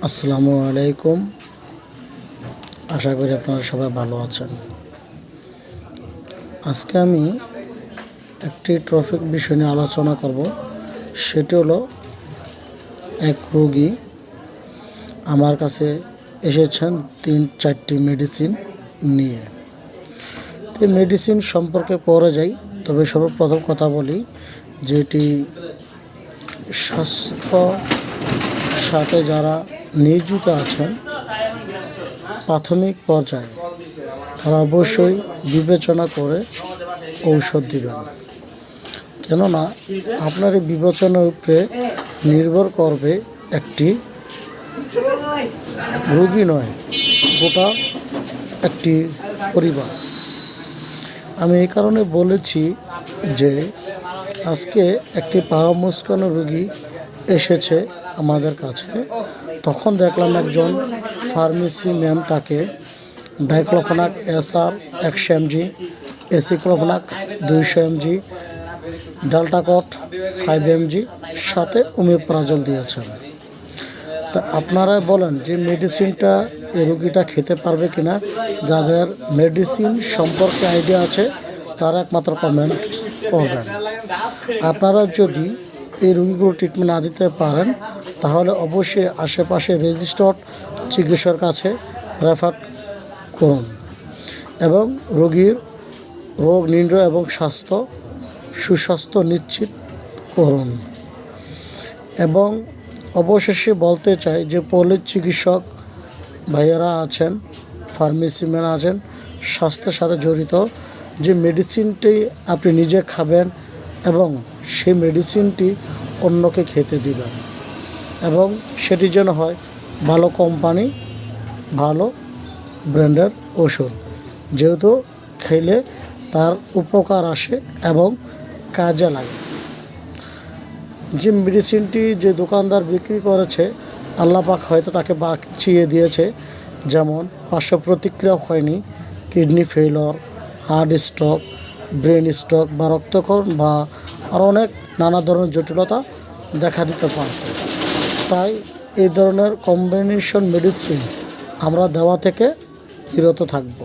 আসসালামু আলাইকুম। আশা করি আপনারা সবাই ভালো আছেন। আজকে আমি একটি ট্রফিক বিষয় নিয়ে আলোচনা করব। সেটি হলো, এক রোগী আমার কাছে এসেছেন 3-4টি মেডিসিন নিয়ে। তো এই মেডিসিন সম্পর্কে পরে যাই, তবে সর্বপ্রথম কথা বলি যেটি স্বাস্থ্য সাথে যারা নিয়োজিত আছেন প্রাথমিক পর্যায়ে, তারা অবশ্যই বিবেচনা করে ঔষধ দিবেন। কেননা আপনার এই বিবেচনার উপরে নির্ভর করবে একটি রোগী নয়, গোটা একটি পরিবার। আমি এই কারণে বলেছি যে আজকে একটি পা মুচকানো রোগী এসেছে আমাদের কাছে। তখন দেখলাম একজন ফার্মেসি ম্যান তাকে diclofenac SR 100 mg, aceclofenac 200 mg, ডাল্টাকট 5 mg সাথে ওমিপ্রাজল দিয়েছেন। তা আপনারা বলেন যে মেডিসিনটা এই রোগীটা খেতে পারবে কিনা। যাদের মেডিসিন সম্পর্কে আইডিয়া আছে তারা একমাত্র কমেন্ট করবেন। আপনারা যদি এই রোগীগুলো ট্রিটমেন্ট না দিতে পারেন তাহলে অবশ্যই আশেপাশে রেজিস্টার্ড চিকিৎসকের কাছে রেফার করুন এবং রোগীর রোগ নির্ণয় এবং সুস্বাস্থ্য নিশ্চিত করুন। এবং অবশেষে বলতে চাই যে পল্লী চিকিৎসক ভাইয়েরা আছেন, ফার্মেসি ম্যান আছেন, স্বাস্থ্যের সাথে জড়িত, যে মেডিসিনটি আপনি নিজে খাবেন এবং সেই মেডিসিনটি অন্যকে খেতে দিবেন এবং সেটি যেন হয় ভালো কোম্পানি, ভালো ব্র্যান্ডের ওষুধ, যেহেতু খেলে তার উপকার আসে এবং কাজে লাগে। যে মেডিসিনটি যে দোকানদার বিক্রি করেছে আল্লাহ পাক হয়তো তাকে বাঁচিয়ে দিয়েছে, যেমন পার্শ্ব প্রতিক্রিয়া হয়নি, kidney failure, heart stroke, brain stroke বা রক্তক্ষরণ বা আরও অনেক নানা ধরনের জটিলতা দেখা দিতে পারত। তাই এই ধরনের কম্বিনেশন মেডিসিন আমরা দেওয়া থেকে বিরত থাকব।